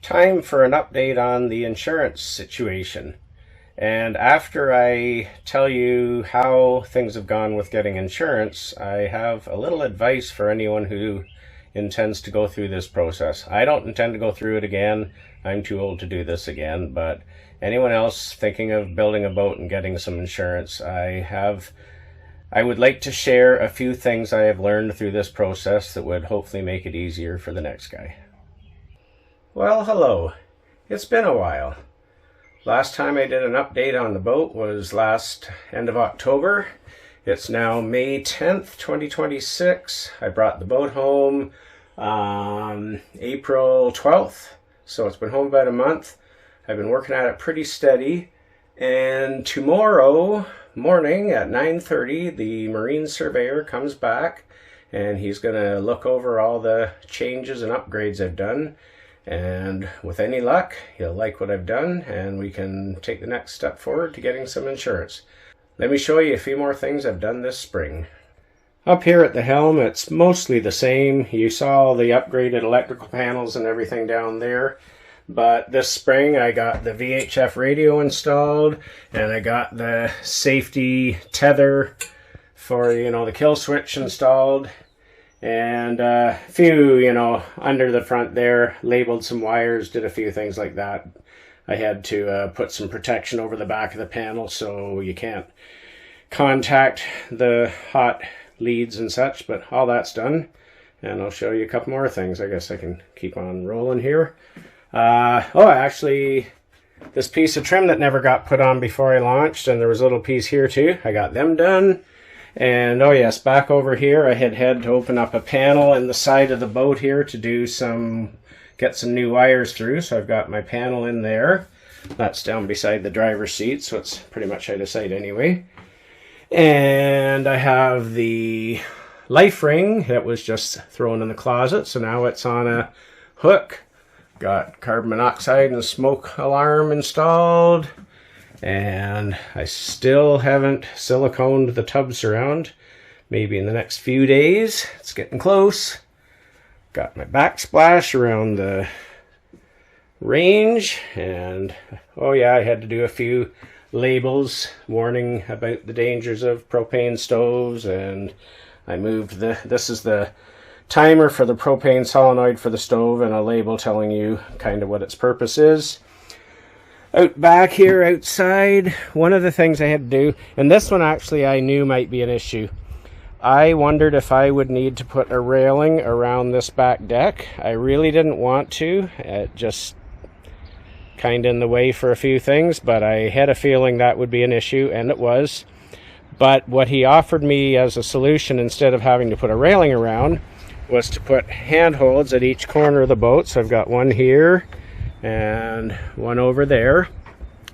Time for an update on the insurance situation. And after I tell you how things have gone with getting insurance, I have a little advice for anyone who intends to go through this process. I don't intend to go through it again. I'm too old to do this again, but anyone else thinking of building a boat and getting some insurance, I would like to share a few things I have learned through this process that would hopefully make it easier for the next guy. Well, hello. It's been a while. Last time I did an update on the boat was last end of October. It's now May 10th, 2026. I brought the boat home April 12th, so it's been home about a month. I've been working at it pretty steady, and tomorrow morning at 9:30 the marine surveyor comes back and he's going to look over all the changes and upgrades I've done. And with any luck, he'll like what I've done and we can take the next step forward to getting some insurance. Let me show you a few more things I've done this spring. Up here at the helm, it's mostly the same. You saw the upgraded electrical panels and everything down there. But this spring I got the VHF radio installed and I got the safety tether for, the kill switch installed. And a few, under the front there, labeled some wires, did a few things like that. I had to put some protection over the back of the panel so you can't contact the hot leads and such, but all that's done. And I'll show you a couple more things. I guess I can keep on rolling here. Actually, this piece of trim that never got put on before I launched, and there was a little piece here too. I got them done. And oh yes, back over here I had to open up a panel in the side of the boat here to get some new wires through. So I've got my panel in there. That's down beside the driver's seat, so it's pretty much out of sight anyway. And I have the life ring that was just thrown in the closet, so now it's on a hook. Got carbon monoxide and smoke alarm installed. And I still haven't siliconed the tub surround. Maybe in the next few days. It's getting close. Got my backsplash around the range. And oh yeah, I had to do a few labels warning about the dangers of propane stoves. And I moved this is the timer for the propane solenoid for the stove, and a label telling you kind of what its purpose is. Out back here outside, one of the things I had to do, and this one actually I knew might be an issue. I wondered if I would need to put a railing around this back deck. I really didn't want to. It just kind of in the way for a few things, but I had a feeling that would be an issue, and it was. But what he offered me as a solution, instead of having to put a railing around, was to put handholds at each corner of the boat. So I've got one here and one over there,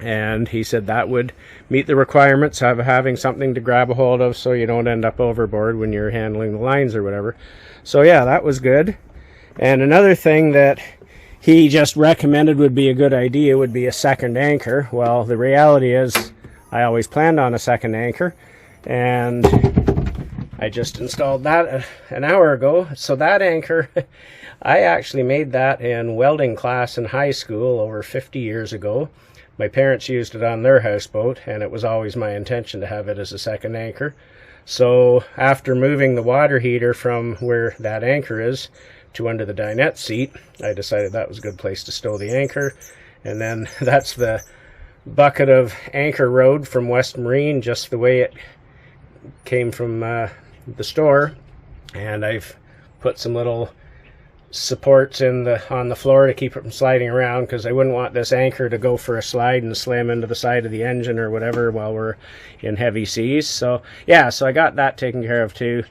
and he said that would meet the requirements of having something to grab a hold of so you don't end up overboard when you're handling the lines or whatever. So yeah, that was good. And another thing that he just recommended would be a good idea would be a second anchor. Well, the reality is I always planned on a second anchor, and I just installed that an hour ago. So that anchor, I actually made that in welding class in high school over 50 years ago. My parents used it on their houseboat, and it was always my intention to have it as a second anchor. So after moving the water heater from where that anchor is to under the dinette seat, I decided that was a good place to stow the anchor. And then that's the bucket of anchor road from West Marine, just the way it came from the store. And I've put some little supports on the floor to keep it from sliding around, because I wouldn't want this anchor to go for a slide and slam into the side of the engine or whatever while we're in heavy seas. So yeah, so I got that taken care of too.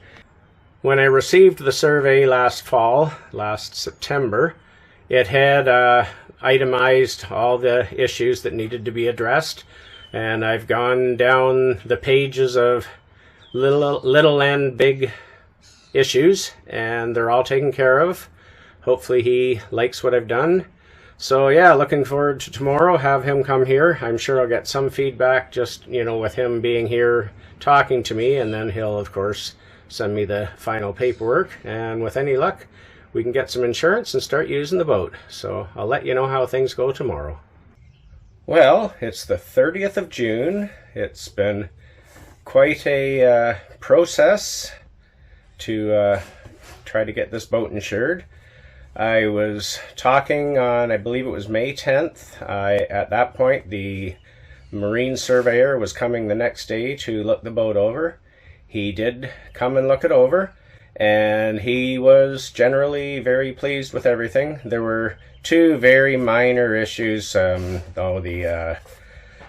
When I received the survey last September, it had itemized all the issues that needed to be addressed, and I've gone down the pages of little and big issues, and they're all taken care of. Hopefully he likes what I've done. So yeah, looking forward to tomorrow, have him come here. I'm sure I'll get some feedback just, with him being here talking to me, and then he'll of course send me the final paperwork, and with any luck we can get some insurance and start using the boat. So I'll let you know how things go tomorrow. Well, it's the 30th of June. It's been quite a process to try to get this boat insured. I was talking on, I believe it was May 10th. At that point, the marine surveyor was coming the next day to look the boat over. He did come and look it over, and he was generally very pleased with everything. There were two very minor issues. Though the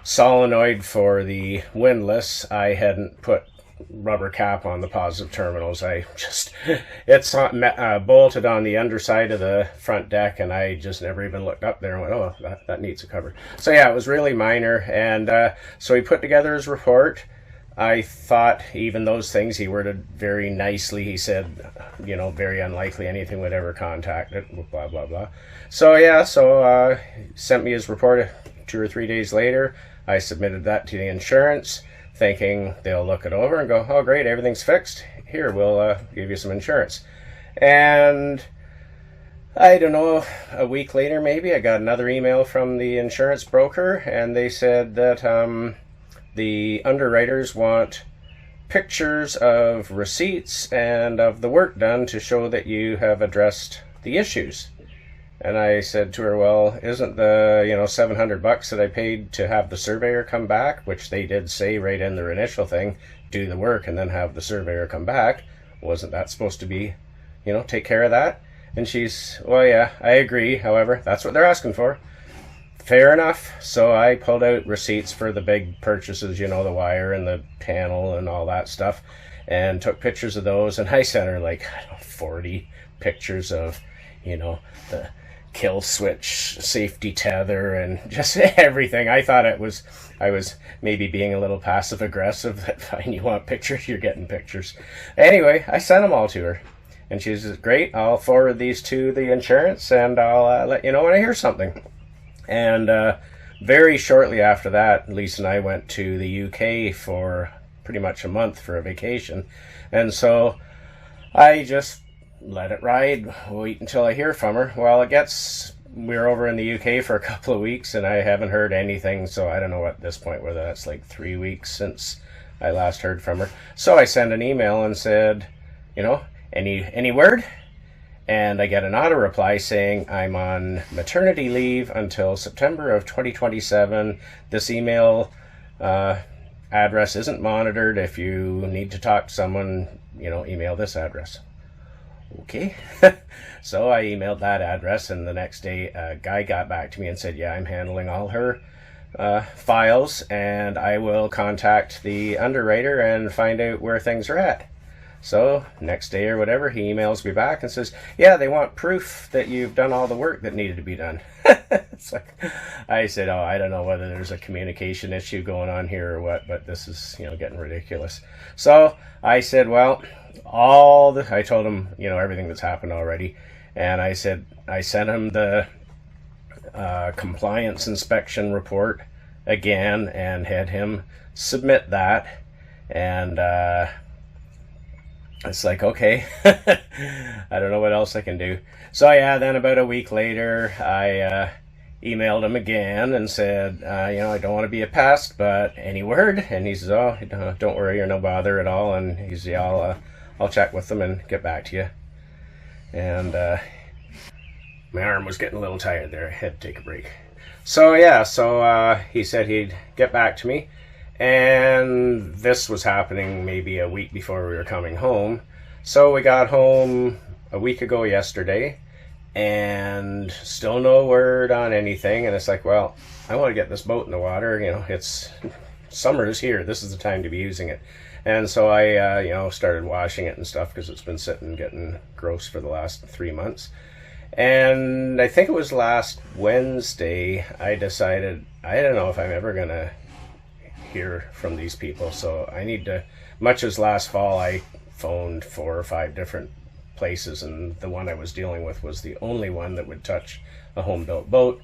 solenoid for the windlass, I hadn't put rubber cap on the positive terminals. It's bolted on the underside of the front deck, and I just never even looked up there and went, oh, that needs a cover. So yeah, it was really minor, and so he put together his report. I thought even those things he worded very nicely. He said, very unlikely anything would ever contact it, blah, blah, blah. So yeah, sent me his report 2 or 3 days later. I submitted that to the insurance, thinking they'll look it over and go, oh great, everything's fixed. Here, we'll give you some insurance. And I don't know, a week later maybe, I got another email from the insurance broker, and they said that the underwriters want pictures of receipts and of the work done to show that you have addressed the issues. And I said to her, well, isn't the $700 that I paid to have the surveyor come back, which they did say right in their initial thing, do the work and then have the surveyor come back, wasn't that supposed to be, take care of that? And she's, well, yeah, I agree. However, that's what they're asking for. Fair enough. So I pulled out receipts for the big purchases, the wire and the panel and all that stuff, and took pictures of those. And I sent her 40 pictures of, the kill switch, safety tether, and just everything. I thought I was maybe being a little passive aggressive. That fine, you want pictures, you're getting pictures. Anyway, I sent them all to her, and she says, great, I'll forward these to the insurance, and I'll let you know when I hear something. And very shortly after that, Lisa and I went to the UK for pretty much a month for a vacation. And so I just let it ride, wait until I hear from her. Well, we're over in the UK for a couple of weeks, and I haven't heard anything. So I don't know at this point whether that's 3 weeks since I last heard from her. So I sent an email and said, any word? And I get an auto reply saying I'm on maternity leave until September of 2027. This email address isn't monitored. If you need to talk to someone, email this address. Okay. So I emailed that address, and the next day a guy got back to me and said, yeah, I'm handling all her files, and I will contact the underwriter and find out where things are at. So next day or whatever, he emails me back and says, yeah, they want proof that you've done all the work that needed to be done. I said, oh, I don't know whether there's a communication issue going on here or what, but this is, getting ridiculous. So I said, well, I told him, everything that's happened already. And I said, I sent him the compliance inspection report again and had him submit that. And, it's okay, I don't know what else I can do. So yeah, then about a week later, I emailed him again and said, I don't want to be a pest, but any word? And he says, oh, don't worry, you're no bother at all. And he says, yeah, I'll check with them and get back to you. And my arm was getting a little tired there. I had to take a break. So yeah, he said he'd get back to me. And this was happening maybe a week before we were coming home. So we got home a week ago yesterday, and still no word on anything. And it's well, I want to get this boat in the water. It's summer's here. This is the time to be using it. And so I, started washing it and stuff because it's been sitting getting gross for the last 3 months. And I think it was last Wednesday I decided I don't know if I'm ever going to hear from these people, so I need to, much as last fall I phoned 4 or 5 different places, and the one I was dealing with was the only one that would touch a home-built boat,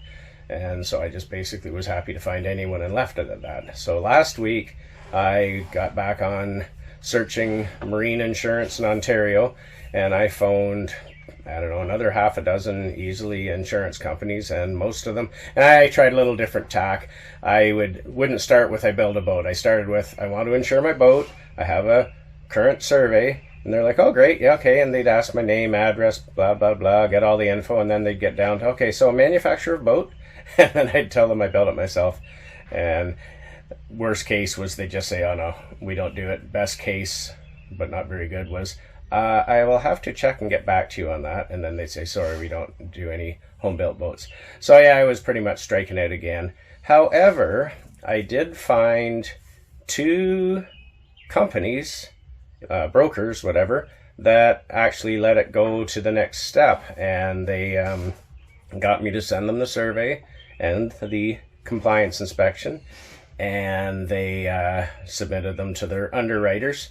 and so I just basically was happy to find anyone and left it at that. So last week I got back on searching marine insurance in Ontario, and I phoned I don't know, another half a dozen easily insurance companies, and most of them, and I tried a little different tack. I wouldn't start with I build a boat. I started with I want to insure my boat. I have a current survey, and they're like, oh great, yeah, okay, and they'd ask my name, address, blah blah blah, get all the info, and then they'd get down to, okay, so a manufacturer of boat, and then I'd tell them I built it myself. And worst case was they just say, oh no, we don't do it. Best case, but not very good, was I will have to check and get back to you on that. And then they say, sorry, we don't do any home built boats. So yeah, I was pretty much striking out again. However, I did find 2 companies, brokers, whatever, that actually let it go to the next step. And they got me to send them the survey and the compliance inspection. And they submitted them to their underwriters.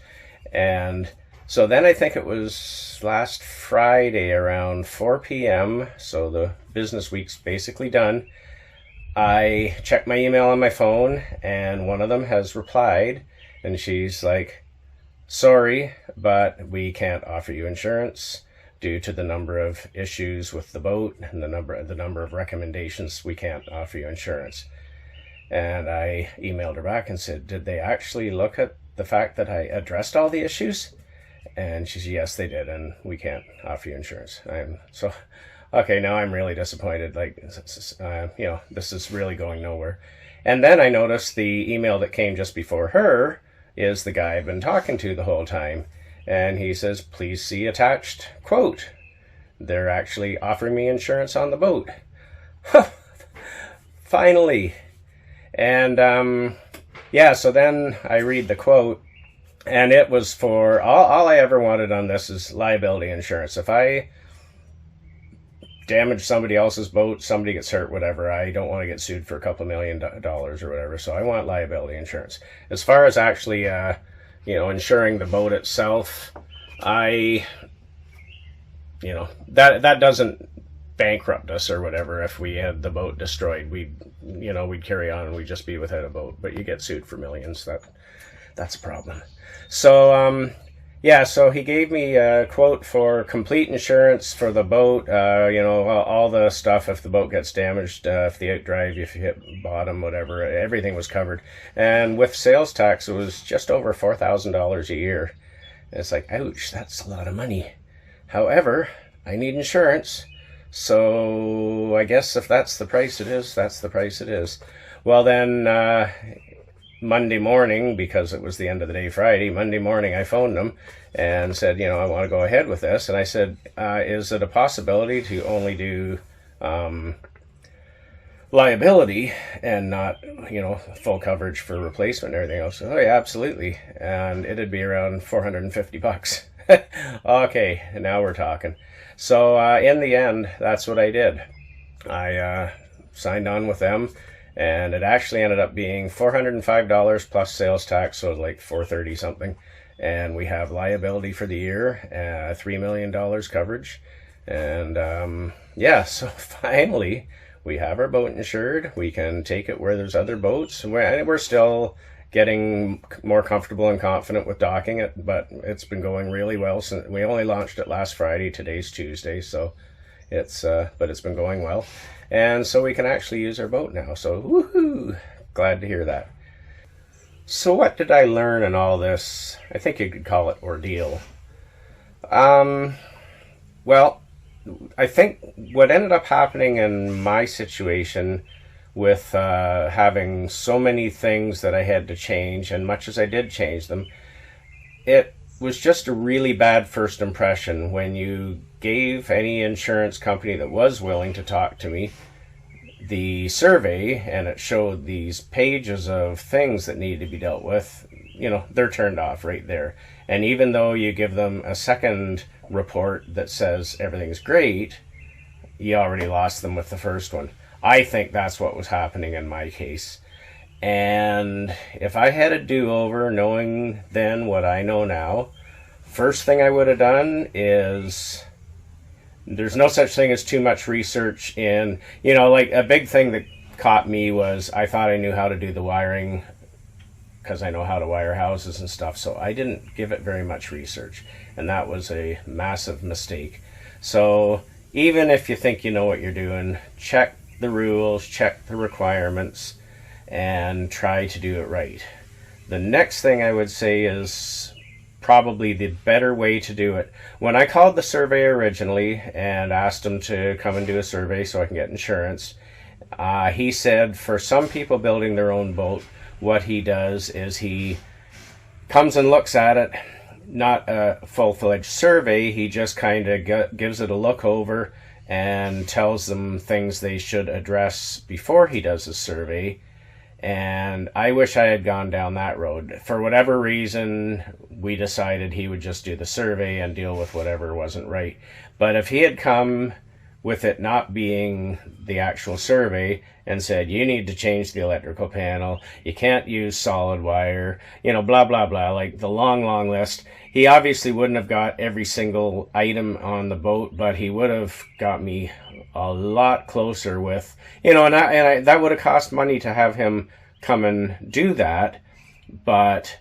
And so then I think it was last Friday around 4 p.m. So the business week's basically done. I checked my email on my phone, and one of them has replied, and she's like, sorry, but we can't offer you insurance due to the number of issues with the boat and the number of recommendations. We can't offer you insurance. And I emailed her back and said, did they actually look at the fact that I addressed all the issues? And she said, yes, they did, and we can't offer you insurance. Okay, now I'm really disappointed. Like, this is really going nowhere. And then I noticed the email that came just before her is the guy I've been talking to the whole time. And he says, please see attached quote. They're actually offering me insurance on the boat. Finally. And so then I read the quote, and it was for all I ever wanted on this is liability insurance. If I damage somebody else's boat, somebody gets hurt, whatever, I don't want to get sued for a couple $1 million or whatever. So I want liability insurance. As far as actually, insuring the boat itself, that doesn't bankrupt us or whatever. If we had the boat destroyed, we'd carry on and we'd just be without a boat. But you get sued for millions. That's a problem. So so he gave me a quote for complete insurance for the boat, all the stuff if the boat gets damaged, if the outdrive, if you hit bottom, whatever, everything was covered. And with sales tax, it was just over $4,000 a year. And it's like, ouch, that's a lot of money. However, I need insurance. So I guess if that's the price it is, that's the price it is. Well, then Monday morning, because it was the end of the day Friday, Monday morning I phoned them and said, I want to go ahead with this. And I said, is it a possibility to only do liability and not, full coverage for replacement and everything else? Oh yeah, absolutely. And it'd be around $450. Okay, now we're talking. So in the end, that's what I did. I signed on with them. And it actually ended up being $405 plus sales tax, so like $430 something. And we have liability for the year, $3 million coverage. And so finally we have our boat insured. We can take it where there's other boats. And we're still getting more comfortable and confident with docking it, but it's been going really well. Since we only launched it last Friday. Today's Tuesday, so but it's been going well. And so we can actually use our boat now. So, woohoo! Glad to hear that. So what did I learn in all this? I think you could call it ordeal. Well, I think what ended up happening in my situation with having so many things that I had to change, and much as I did change them, it was just a really bad first impression when you gave any insurance company that was willing to talk to me the survey and it showed these pages of things that need to be dealt with. They're turned off right there. And even though you give them a second report that says everything's great, you already lost them with the first one. I think that's what was happening in my case. And if I had a do-over, knowing then what I know now, first thing I would have done is, there's no such thing as too much research in, like a big thing that caught me was I thought I knew how to do the wiring because I know how to wire houses and stuff, so I didn't give it very much research, and that was a massive mistake. So even if you think you know what you're doing, check the rules, check the requirements, and try to do it right. The next thing I would say is probably the better way to do it. When I called the surveyor originally and asked him to come and do a survey so I can get insurance, he said for some people building their own boat, what he does is he comes and looks at it, not a full-fledged survey, he just kind of gives it a look over and tells them things they should address before he does a survey. And I wish I had gone down that road. For whatever reason, we decided he would just do the survey and deal with whatever wasn't right. But if he had come with it not being the actual survey and said, you need to change the electrical panel, you can't use solid wire, you know, blah, blah, blah, like the long list, he obviously wouldn't have got every single item on the boat, but he would have got me a lot closer with, you know, and that would have cost money to have him come and do that. But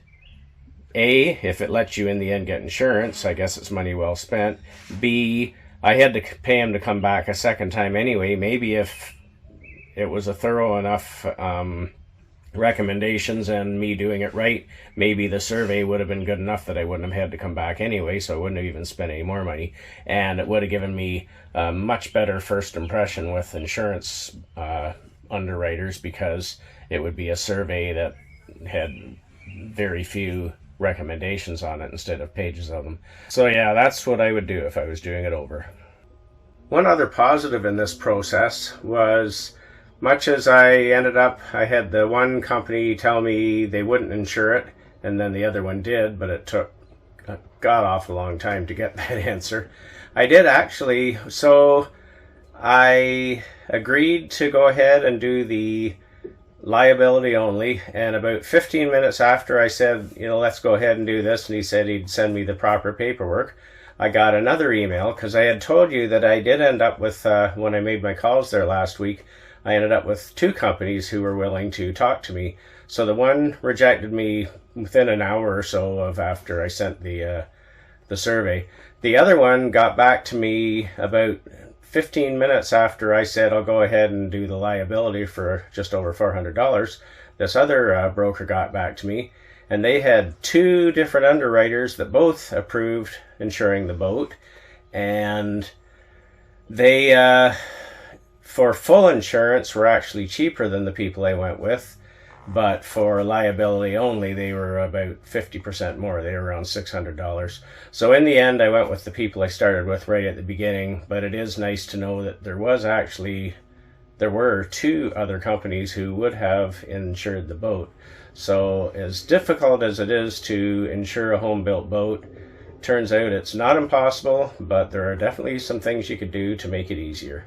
A, if it lets you in the end get insurance, I guess it's money well spent. B, I had to pay him to come back a second time anyway. Maybe if it was a thorough enough recommendations and me doing it right, maybe the survey would have been good enough that I wouldn't have had to come back anyway, so I wouldn't have even spent any more money, and it would have given me a much better first impression with insurance underwriters, because it would be a survey that had very few recommendations on it instead of pages of them. So yeah, that's what I would do if I was doing it over. One other positive in this process was, much as I had the one company tell me they wouldn't insure it, and then the other one did, but it took a god-awful long time to get that answer. I did actually, so I agreed to go ahead and do the liability only, and about 15 minutes after I said, you know, let's go ahead and do this, and he said he'd send me the proper paperwork, I got another email, because I had told you that I did end up with, when I made my calls there last week, I ended up with 2 companies who were willing to talk to me. So the one rejected me within an hour or so of after I sent the survey. The other one got back to me about 15 minutes after I said I'll go ahead and do the liability for just over $400. This other broker got back to me, and they had 2 different underwriters that both approved insuring the boat, and they for full insurance were actually cheaper than the people I went with, but for liability only they were about 50% more. They were around $600. So in the end I went with the people I started with right at the beginning, but it is nice to know that there were 2 other companies who would have insured the boat. So as difficult as it is to insure a home-built boat, turns out it's not impossible, but there are definitely some things you could do to make it easier.